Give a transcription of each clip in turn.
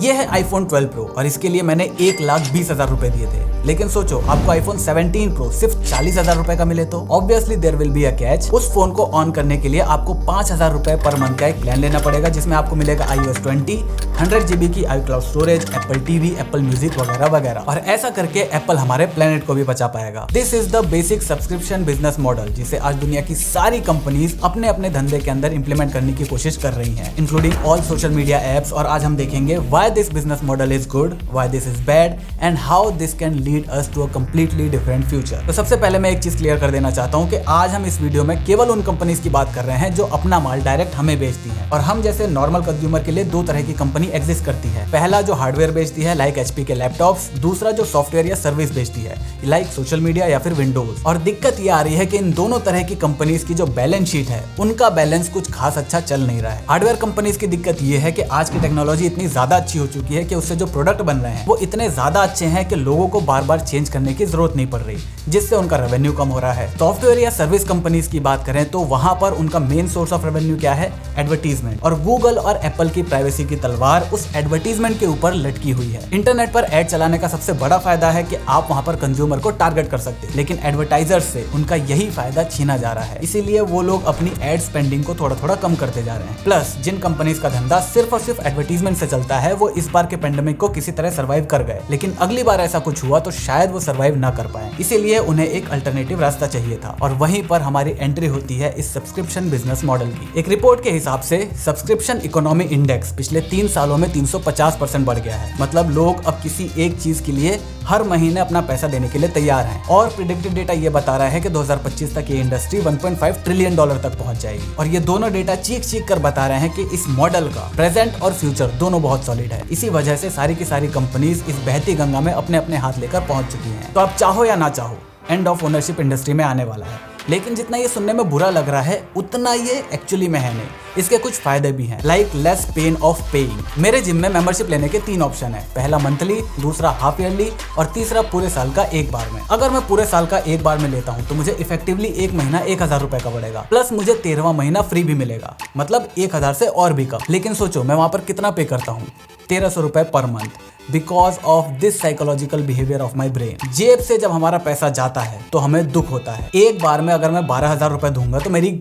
ये है iPhone 12 Pro और इसके लिए मैंने 1,20,000 रुपए दिए थे। लेकिन सोचो आपको iPhone 17 Pro सिर्फ 40,000 रुपए का मिले तो obviously there will be a catch. उस फोन को ऑन करने के लिए आपको 5,000 रुपए पर मंथ का एक प्लान लेना पड़ेगा, जिसमें आपको मिलेगा iOS 20, 100 GB की iCloud storage, Apple TV, Apple Music वगैरह वगैरह। और ऐसा करके एप्पल हमारे प्लेनेट को भी बचा पाएगा। This is the basic subscription business model, जिसे आज दुनिया की सारी कंपनीज अपने अपने धंधे के अंदर इंप्लीमेंट करने की कोशिश कर रही हैं, including all social media apps. और आज हम देखेंगे why this business model is good, why this is bad and how this can lead us to a completely different future. तो सबसे पहले मैं एक चीज क्लियर कर देना चाहता हूं कि आज हम इस वीडियो में केवल उन कंपनीज की बात कर रहे हैं जो अपना माल डायरेक्ट हमें बेचती हैं। और हम जैसे नॉर्मल कंज्यूमर के लिए दो तरह की कंपनी एग्जिस्ट करती है। पहला जो हार्डवेयर बेचती है लाइक HP के लैपटॉप्स, दूसरा जो सॉफ्टवेयर या सर्विस बेचती है लाइक सोशल मीडिया या फिर विंडोज। और दिक्कत ये आ रही है कि इन दोनों तरह की कंपनीज की जो बैलेंस शीट है उनका बैलेंस कुछ खास अच्छा चल नहीं रहा है। हार्डवेयर कंपनीज की दिक्कत ये है कि आज की टेक्नोलॉजी इतनी ज्यादा अच्छी हो चुकी है कि उससे जो प्रोडक्ट बन रहे हैं वो इतने ज्यादा अच्छे हैं कि लोगों को बार बार चेंज करने की जरूरत नहीं पड़ रही, जिससे उनका रेवेन्यू कम हो रहा है। सॉफ्टवेयर या सर्विस कंपनीज की बात करें तो वहां पर उनका मेन सोर्स ऑफ रेवेन्यू क्या है? एडवर्टीजमेंट। और गूगल और एप्पल की प्राइवेसी की तलवार उस एडवर्टीजमेंट के ऊपर लटकी हुई है। इंटरनेट पर एड चलाने का सबसे बड़ा फायदा है कि आप वहां पर कंज्यूमर को टारगेट कर सकते हैं, लेकिन एडवर्टाइजर्स से उनका यही फायदा छीना जा रहा है। इसीलिए वो लोग अपनी एड स्पेंडिंग को थोड़ा थोड़ा कम करते जा रहे हैं। प्लस जिन कंपनीज का धंधा सिर्फ और सिर्फ एडवर्टीजमेंट से चलता है वो इस बार के पेंडेमिक को किसी तरह सर्वाइव कर गए, लेकिन अगली बार ऐसा कुछ हुआ तो शायद वो सर्वाइव ना कर पाए। इसीलिए उन्हें एक अल्टरनेटिव रास्ता चाहिए था और वहीं पर हमारी एंट्री होती है इस सब्सक्रिप्शन बिजनेस मॉडल की। एक रिपोर्ट के हिसाब से सब्सक्रिप्शन इकोनॉमी इंडेक्स पिछले 3 सालों में 350% बढ़ गया है। मतलब लोग अब किसी एक चीज के लिए हर महीने अपना पैसा देने के लिए तैयार हैं। और प्रिडिक्टेड डेटा ये बता रहा है कि 2025 तक ये इंडस्ट्री 1.5 ट्रिलियन डॉलर तक पहुंच जाएगी। और ये दोनों डेटा चीख चीख कर बता रहे हैं कि इस मॉडल का प्रेजेंट और फ्यूचर दोनों बहुत सॉलिड है। इसी वजह से सारी की सारी कंपनीज इस बहती गंगा में अपने अपने हाथ लेकर पहुंच चुकी हैं। तो आप चाहो या ना चाहो एंड ऑफ ओनरशिप इंडस्ट्री में आने वाला है। लेकिन जितना ये सुनने में बुरा लग रहा है उतना ये एक्चुअली में है नहीं। इसके कुछ फायदे भी हैं, like less pain of paying. मेरे जिम में मेंबरशिप लेने के 3 ऑप्शन है, पहला मंथली, दूसरा हाफ ईयरली और तीसरा पूरे साल का एक बार में। अगर मैं पूरे साल का एक बार में लेता हूँ तो मुझे इफेक्टिवली एक महीना 1,000 रुपए का पड़ेगा, प्लस मुझे 13वां महीना फ्री भी मिलेगा, मतलब 1,000 से और भी कम। लेकिन सोचो मैं वहां पर कितना पे करता हूँ, 1,300 रुपए per month, because of this psychological behaviour of my brain. जेब से जब हमारा पैसा जाता है तो हमें दुख होता है। एक बार में अगर मैं 12,000 रुपए दूंगा तो मेरी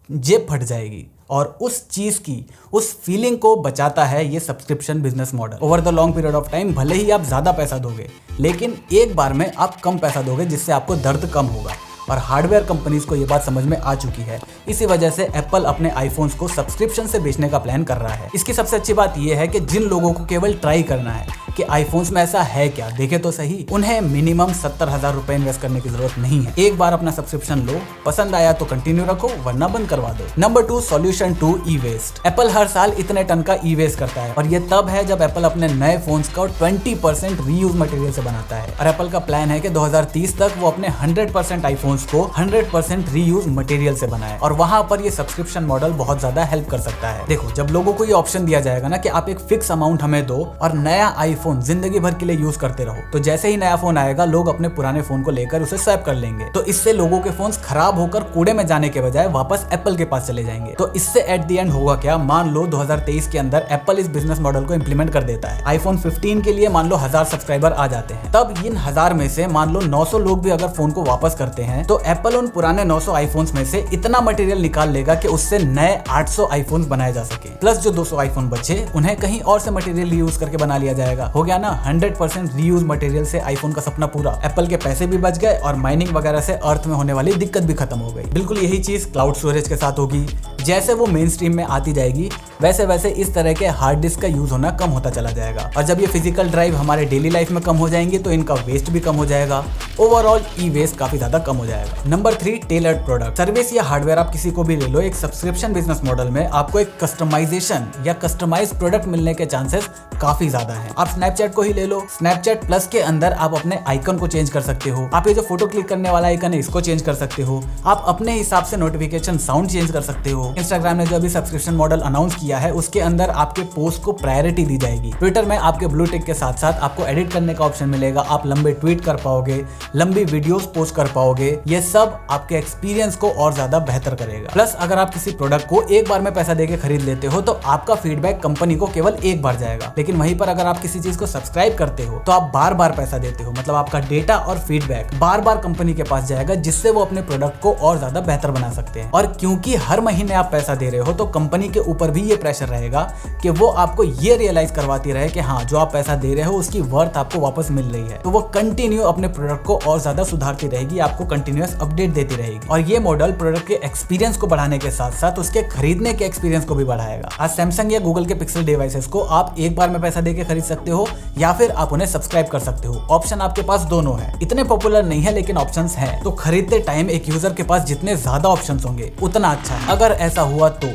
जेब फट जाएगी, और उस चीज की उस फीलिंग को बचाता है ये subscription business model. Over the long period of time भले ही आप ज्यादा पैसा दोगे, लेकिन एक बार में आप कम पैसा दोगे, जिससे आपको दर्द कम होगा। और हार्डवेयर कंपनीज को ये बात समझ में आ चुकी है। इसी वजह से एप्पल अपने आईफोन्स को सब्सक्रिप्शन से बेचने का प्लान कर रहा है। इसकी सबसे अच्छी बात यह है कि जिन लोगों को केवल ट्राई करना है कि आईफोन्स में ऐसा है क्या, देखे तो सही, उन्हें मिनिमम 70,000 रुपए इन्वेस्ट करने की जरूरत नहीं है। एक बार अपना सब्सक्रिप्शन लो, पसंद आया तो कंटिन्यू रखो, वरना बंद करवा दो। Number 2, solution to e waste. Apple हर साल इतने टन का ई वेस्ट करता है, और ये तब है जब एप्पल अपने नए फोन्स का 20% रीयूज मटेरियल से बनाता है। और एप्पल का प्लान है कि 2030 तक वो अपने 100% आईफोन्स को 100% रीयूज मटेरियल से बनाए, और वहां पर ये सब्सक्रिप्शन मॉडल बहुत ज्यादा हेल्प कर सकता है। देखो, जब लोगों को ये ऑप्शन दिया जाएगा ना कि आप एक फिक्स अमाउंट हमें दो और नया आईफोन जिंदगी भर के लिए यूज करते रहो, तो जैसे ही नया फोन आएगा लोग अपने पुराने फोन को लेकर उसे स्वैप कर लेंगे। तो इससे लोगों के फोन्स खराब होकर कूड़े में जाने के बजाय वापस एप्पल के पास चले जाएंगे। तो इससे एट द एंड होगा क्या, मान लो 2023 के अंदर एप्पल इस बिजनेस मॉडल को इंप्लीमेंट कर देता है। आईफोन 15 के लिए मान लो 1000 सब्सक्राइबर आ जाते हैं, तब इन 1000 में से मान लो 900 लोग भी अगर फोन को वापस करते हैं, तो एप्पल उन पुराने 900 आईफोन्स में से इतना मटेरियल निकाल लेगा कि उससे नए 800 आईफोन्स बनाए जा सके। प्लस जो 200 आईफोन बचे उन्हें कहीं और से मटेरियल यूज करके बना लिया जाएगा। हो गया ना, 100% रीयूज मटेरियल से आईफोन का सपना पूरा। एप्पल के पैसे भी बच गए और माइनिंग वगैरह से अर्थ में होने वाली दिक्कत भी खत्म हो गई। बिल्कुल यही चीज क्लाउड स्टोरेज के साथ होगी। जैसे वो मेन स्ट्रीम में आती जाएगी वैसे वैसे इस तरह के हार्ड डिस्क का यूज होना कम होता चला जाएगा, और जब ये फिजिकल ड्राइव हमारे डेली लाइफ में कम हो जाएंगे तो इनका वेस्ट भी कम हो जाएगा। ओवरऑल ई वेस्ट काफी ज्यादा कम हो जाएगा। Number 3, tailored product. सर्विस या हार्डवेयर आप किसी को भी ले लो, एक सब्सक्रिप्शन बिजनेस मॉडल में आपको एक कस्टमाइजेशन या कस्टमाइज प्रोडक्ट मिलने के चांसेस काफी ज्यादा हैं। आप स्नैपचैट को ही ले लो, स्नैपचैट प्लस के अंदर आप अपने आइकन को चेंज कर सकते हो। आप ये जो फोटो क्लिक करने वाला आइकन है इसको चेंज कर सकते हो। आप अपने हिसाब से नोटिफिकेशन साउंड चेंज कर सकते हो। इंस्टाग्राम ने जो अभी सब्सक्रिप्शन मॉडल अनाउंस किया है उसके अंदर आपके पोस्ट को प्रायोरिटी दी जाएगी। ट्विटर में आपके ब्लू टिक के साथ साथ आपको एडिट करने का ऑप्शन मिलेगा। आप लंबे ट्वीट कर पाओगे, लंबी वीडियोस पोस्ट कर पाओगे। ये सब आपके एक्सपीरियंस को और ज्यादा बेहतर करेगा। प्लस अगर आप किसी प्रोडक्ट को एक बार में पैसा देके खरीद लेते हो तो आपका फीडबैक कंपनी को केवल एक बार जाएगा। लेकिन वहीं पर अगर आप किसी चीज को सब्सक्राइब करते हो तो आप बार बार पैसा देते हो, मतलब आपका डेटा और फीडबैक बार बार कंपनी के पास जाएगा, जिससे वो अपने प्रोडक्ट को और ज्यादा बेहतर बना सकते हैं। और क्योंकि हर महीने आप पैसा दे रहे हो तो कंपनी के ऊपर भी ये प्रेशर रहेगा कि वो आपको ये रियलाइज करवाती रहे कि हाँ, जो आप पैसा दे रहे हो उसकी वर्थ आपको वापस मिल रही है। तो वो कंटिन्यू अपने प्रोडक्ट को और ज्यादा सुधारती रहेगी, आपको कंटिन्यूअस अपडेट देती रहेगी। और ये मॉडल प्रोडक्ट के एक्सपीरियंस को बढ़ाने के साथ साथ उसके खरीदने के एक्सपीरियंस को भी बढ़ाएगा। आज सैमसंग या गूगल के पिक्सल डिवाइसेस को आप एक बार में पैसा देके खरीद सकते हो या फिर आप उन्हें सब्सक्राइब कर सकते हो। ऑप्शन आपके पास दोनों है। इतने पॉपुलर नहीं है लेकिन ऑप्शंस हैं। तो खरीदते टाइम एक यूजर के पास जितने ज्यादा ऑप्शंस होंगे उतना अच्छा है, अगर ऐसा हुआ तो।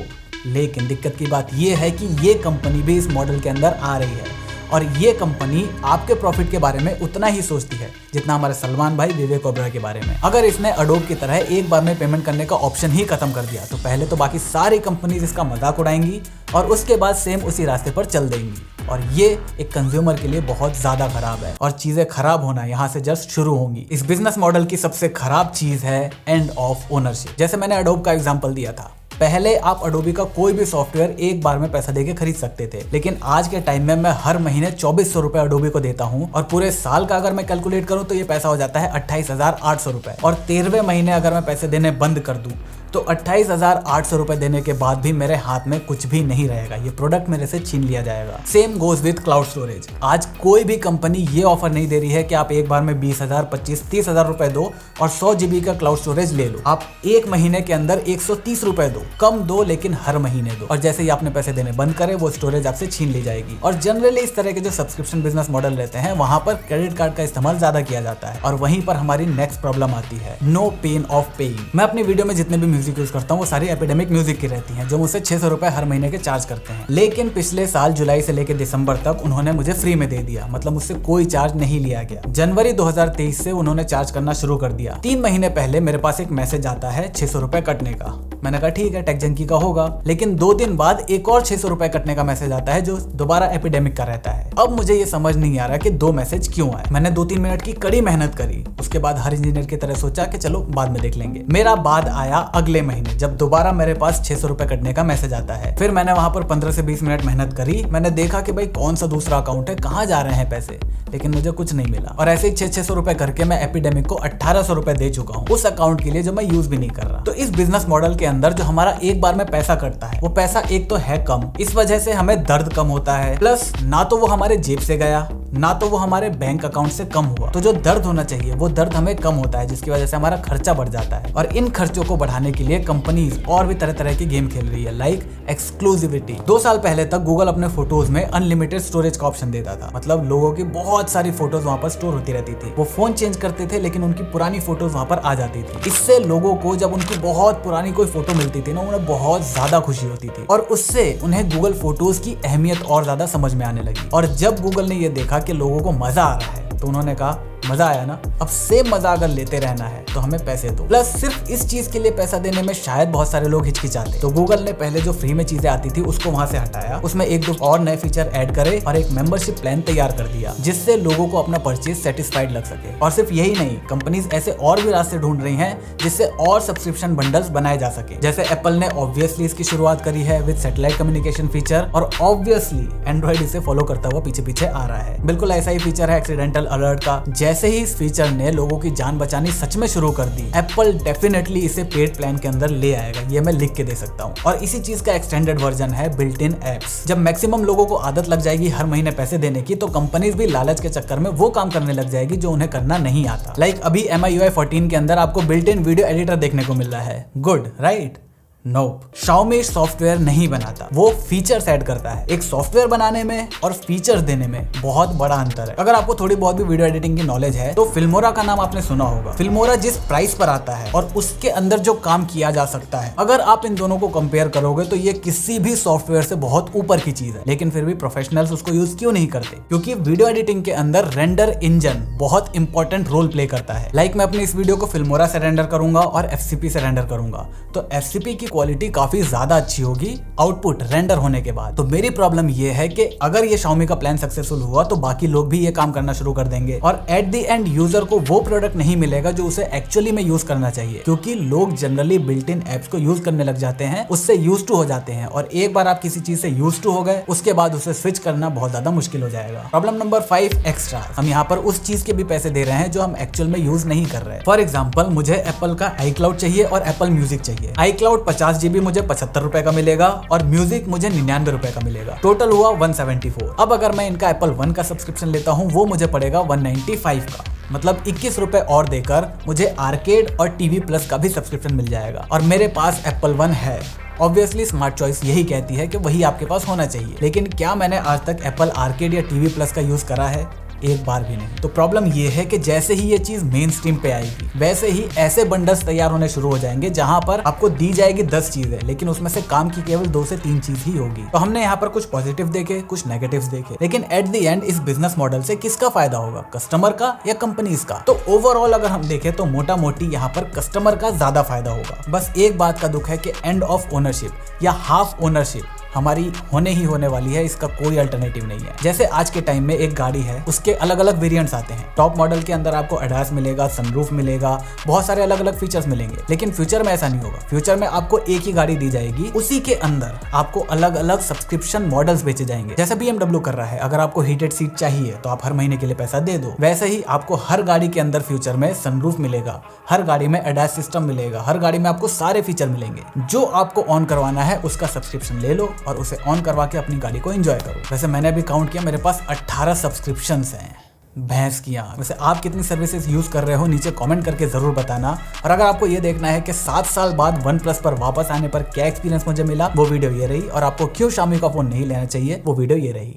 लेकिन दिक्कत की बात यह है कि ये कंपनी भी इस मॉडल के अंदर आ रही है और ये कंपनी आपके प्रॉफिट के बारे में उतना ही सोचती है जितना हमारे सलमान भाई विवेक ओबेरॉय के बारे में। अगर इसने अडोब की तरह एक बार में पेमेंट करने का ऑप्शन ही खत्म कर दिया तो पहले तो बाकी सारी कंपनीज इसका मजाक उड़ाएंगी और उसके बाद सेम उसी रास्ते पर चल देंगी। और ये एक कंज्यूमर के लिए बहुत ज्यादा खराब है और चीजें खराब होना यहाँ से जस्ट शुरू होंगी। इस बिजनेस मॉडल की सबसे खराब चीज है एंड ऑफ ओनरशिप। जैसे मैंने अडोब का एग्जांपल दिया था, पहले आप अडोबी का कोई भी सॉफ्टवेयर एक बार में पैसा देके खरीद सकते थे, लेकिन आज के टाइम में मैं हर महीने 2400 रुपए अडोबी को देता हूं और पूरे साल का अगर मैं कैलकुलेट करूं तो ये पैसा हो जाता है 28,800 रुपए। और 13वें महीने अगर मैं पैसे देने बंद कर दूं तो 28,800 रुपए देने के बाद भी मेरे हाथ में कुछ भी नहीं रहेगा, ये प्रोडक्ट मेरे से छीन लिया जाएगा। Same goes with cloud storage. आज कोई भी कंपनी ये ऑफर नहीं दे रही है कि आप एक बार में 20,000, 25,000, 30,000 रुपए दो और 100 GB का क्लाउड स्टोरेज ले लो। आप एक महीने के अंदर 130 रुपए दो, कम दो लेकिन हर महीने दो। और जैसे ही आपने पैसे देने बंद करे वो स्टोरेज आपसे छीन ली जाएगी। और जनरली इस तरह के जो सब्सक्रिप्शन बिजनेस मॉडल रहते हैं वहां पर क्रेडिट कार्ड का इस्तेमाल ज्यादा किया जाता है और वहीं पर हमारी नेक्स्ट प्रॉब्लम आती है, नो पेन ऑफ पेइंग। मैं अपनी वीडियो में जितने भी म्यूजिक यूज करता हूँ वो सारी एपिडेमिक म्यूजिक की रहती हैं जो मुझसे 600 रुपए हर महीने के चार्ज करते हैं। लेकिन पिछले साल जुलाई से लेकर दिसंबर तक उन्होंने मुझे फ्री में दे दिया, मतलब मुझसे कोई चार्ज नहीं लिया गया। जनवरी 2023 से उन्होंने चार्ज करना शुरू कर दिया। 3 महीने पहले मेरे पास एक मैसेज आता है 600 रुपए कटने का। मैंने कहा ठीक है, टेक जंकी का होगा। लेकिन 2 दिन बाद एक और 600 रुपए कटने का मैसेज आता है जो दोबारा एपिडेमिक का रहता है। अब मुझे ये समझ नहीं आ रहा कि 2 मैसेज क्यों आए। मैंने 2-3 मिनट की कड़ी मेहनत करी, उसके बाद हर इंजीनियर की तरह सोचा कि चलो बाद में देख लेंगे। मेरा बाद आया अगले महीने जब दोबारा मेरे पास 600 रुपए कटने का मैसेज आता है। फिर मैंने वहां पर 15 से 20 मिनट मेहनत करी। मैंने देखा कि भाई कौन सा दूसरा अकाउंट है, कहाँ जा रहे हैं पैसे, लेकिन मुझे कुछ नहीं मिला। और ऐसे ही 600 रुपए करके मैं एपिडेमिक को 1800 रुपए दे चुका हूँ उस अकाउंट के लिए जो मैं यूज भी नहीं कर रहा। तो इस बिजनेस मॉडल के अंदर जो हमारा एक बार में पैसा कटता है वो पैसा एक तो है कम, इस वजह से हमें दर्द कम होता है, प्लस ना तो वो हमारे जेब से गया ना तो वो हमारे बैंक अकाउंट से कम हुआ। तो जो दर्द होना चाहिए वो दर्द हमें कम होता है, जिसकी वजह से हमारा खर्चा बढ़ जाता है। और इन खर्चों को बढ़ाने के लिए कंपनीज और भी तरह तरह की गेम खेल रही है, लाइक एक्सक्लूसिविटी। 2 साल पहले तक गूगल अपने फोटोज में अनलिमिटेड स्टोरेज का ऑप्शन देता था, मतलब लोगों की बहुत सारी फोटोज वहां पर स्टोर होती रहती थी। वो फोन चेंज करते थे लेकिन उनकी पुरानी फोटोज वहां पर आ जाती थी। इससे लोगों को जब उनकी बहुत पुरानी कोई फोटो मिलती थी ना, उन्हें बहुत ज्यादा खुशी होती थी और उससे उन्हें गूगल फोटोज की अहमियत और ज्यादा समझ में आने लगी। और जब गूगल ने ये देखा कि लोगों को मजा आ रहा है तो उन्होंने कहा मजा आया ना, अब सेम मजा अगर लेते रहना है तो हमें पैसे दो। प्लस सिर्फ इस चीज के लिए पैसा देने में शायद बहुत सारे लोग हिचकिचाते, तो गूगल ने पहले जो फ्री में चीजें आती थी उसको वहां से हटाया, उसमें 1-2 और नए फीचर ऐड करे और एक मेंबरशिप प्लान तैयार कर दिया जिससे लोगों को अपना परचेज सेटिस्फाइड लग सके। और सिर्फ यही नहीं, कंपनीज ऐसे और भी रास्ते ढूंढ रही हैं जिससे और सब्सक्रिप्शन बंडल्स बनाए जा सके। जैसे एप्पल ने ऑब्वियसली इसकी शुरुआत करी है विद सैटेलाइट कम्युनिकेशन फीचर और ऑब्वियसली एंड्रॉइड इसे फॉलो करता हुआ पीछे पीछे आ रहा है। बिल्कुल ऐसा ही फीचर है एक्सीडेंटल अलर्ट का। जैसे ही इस फीचर ने लोगों की जान बचानी सच में शुरू कर दी, एप्पल डेफिनेटली इसे पेड प्लान के अंदर ले आएगा, ये मैं लिख के दे सकता हूँ। और इसी चीज का एक्सटेंडेड वर्जन है बिल्ट इन एप्स। जब मैक्सिमम लोगों को आदत लग जाएगी हर महीने पैसे देने की, तो कंपनीज भी लालच के चक्कर में वो काम करने लग जाएगी जो उन्हें करना नहीं आता। लाइक अभी MIUI 14 के अंदर आपको बिल्ट इन वीडियो एडिटर देखने को मिल रहा है। Good right? Nope, Xiaomi software नहीं बनाता, वो फीचर्स ऐड करता है। एक सॉफ्टवेयर बनाने में और फीचर्स देने में बहुत बड़ा अंतर है। अगर आपको थोड़ी बहुत भी वीडियो एडिटिंग की नॉलेज है तो फिल्मोरा का नाम आपने सुना होगा। फिल्मोरा जिस प्राइस पर आता है और उसके अंदर जो काम किया जा सकता है, अगर आप इन दोनों को कंपेयर करोगे तो ये किसी भी सॉफ्टवेयर से बहुत ऊपर की चीज है। लेकिन फिर भी प्रोफेशनल्स उसको यूज क्यों नहीं करते? क्योंकि वीडियो एडिटिंग के अंदर रेंडर इंजन बहुत इंपॉर्टेंट रोल प्ले करता है। लाइक मैं अपनी इस वीडियो को फिल्मोरा से रेंडर करूंगा और FCP से रेंडर करूंगा, तो FCP की क्वालिटी काफी ज्यादा अच्छी होगी आउटपुट रेंडर होने के बाद। तो मेरी प्रॉब्लम ये है कि अगर ये Xiaomi का प्लान सक्सेसफुल हुआ तो बाकी लोग भी ये काम करना शुरू कर देंगे और एट द एंड यूजर को वो प्रोडक्ट नहीं मिलेगा जो उसे एक्चुअली में यूज करना चाहिए। क्योंकि लोग जनरली बिल्ट इन एप्स को यूज करने लग जाते हैं, उससे यूज टू हो जाते हैं, और एक बार आप किसी चीज से यूज टू हो गए उसके बाद उसे स्विच करना बहुत ज्यादा मुश्किल हो जाएगा। Problem number 5, extra. हम यहाँ पर उस चीज के भी पैसे दे रहे हैं जो हम एक्चुअल में यूज नहीं कर रहे। फॉर एग्जाम्पल, मुझे एप्पल का iCloud चाहिए और एप्पल म्यूजिक चाहिए। iCloud 50 GB मुझे 75 रुपए का मिलेगा और म्यूजिक मुझे 99 रुपए का मिलेगा। टोटल हुआ 174। अब अगर मैं इनका Apple One का सब्सक्रिप्शन लेता हूँ वो मुझे पड़ेगा 195 का, मतलब 21 रुपए और देकर मुझे आर्केड और TV प्लस का भी सब्सक्रिप्शन मिल जाएगा। और मेरे पास Apple One है। ऑब्वियसली स्मार्ट चॉइस यही कहती है कि वही आपके पास होना चाहिए, लेकिन क्या मैंने आज तक एप्पल आर्केड या TV प्लस का यूज करा है? एक बार भी नहीं। तो प्रॉब्लम ये है कि जैसे ही ये चीज मेन स्ट्रीम पे आएगी वैसे ही ऐसे बंडल्स तैयार होने शुरू हो जाएंगे जहां पर आपको दी जाएगी 10 चीजें, लेकिन उसमें से काम की केवल 2 से 3 चीज ही होगी। तो हमने यहाँ पर कुछ पॉजिटिव देखे, कुछ नेगेटिव्स देखे, लेकिन एट द एंड इस बिजनेस मॉडल से किसका फायदा होगा, कस्टमर का या कंपनीज का? तो ओवरऑल अगर हम देखें तो मोटा मोटी यहाँ पर कस्टमर का ज्यादा फायदा होगा। बस एक बात का दुख है कि एंड ऑफ ओनरशिप या हाफ ओनरशिप हमारी होने ही होने वाली है, इसका कोई अल्टरनेटिव नहीं है। जैसे आज के टाइम में एक गाड़ी है, उसके अलग अलग वेरिएंट्स आते हैं। टॉप मॉडल के अंदर आपको एडास मिलेगा, सनरूफ मिलेगा, बहुत सारे अलग अलग फीचर्स मिलेंगे। लेकिन फ्यूचर में ऐसा नहीं होगा। फ्यूचर में आपको एक ही गाड़ी दी जाएगी, उसी के अंदर आपको अलग अलग सब्सक्रिप्शन मॉडल्स बेचे जाएंगे। जैसे BMW कर रहा है, अगर आपको हीटेड सीट चाहिए तो आप हर महीने के लिए पैसा दे दो। वैसे ही आपको हर गाड़ी के अंदर फ्यूचर में सनरूफ मिलेगा, हर गाड़ी में एडास सिस्टम मिलेगा, हर गाड़ी में आपको सारे फीचर मिलेंगे। जो आपको ऑन करवाना है उसका सब्सक्रिप्शन ले लो और उसे ऑन करवा के अपनी गाड़ी को एंजॉय करो। वैसे मैंने भी काउंट किया, मेरे पास 18 सब्सक्रिप्शंस हैं। भैंस की आंख। वैसे आप कितनी सर्विसेज यूज कर रहे हो नीचे कमेंट करके जरूर बताना। और अगर आपको ये देखना है कि 7 साल बाद OnePlus पर वापस आने पर क्या एक्सपीरियंस मुझे मिला, वो वीडियो ये रही। और आपको क्यों Xiaomi का फोन नहीं लेना चाहिए, वो वीडियो ये रही।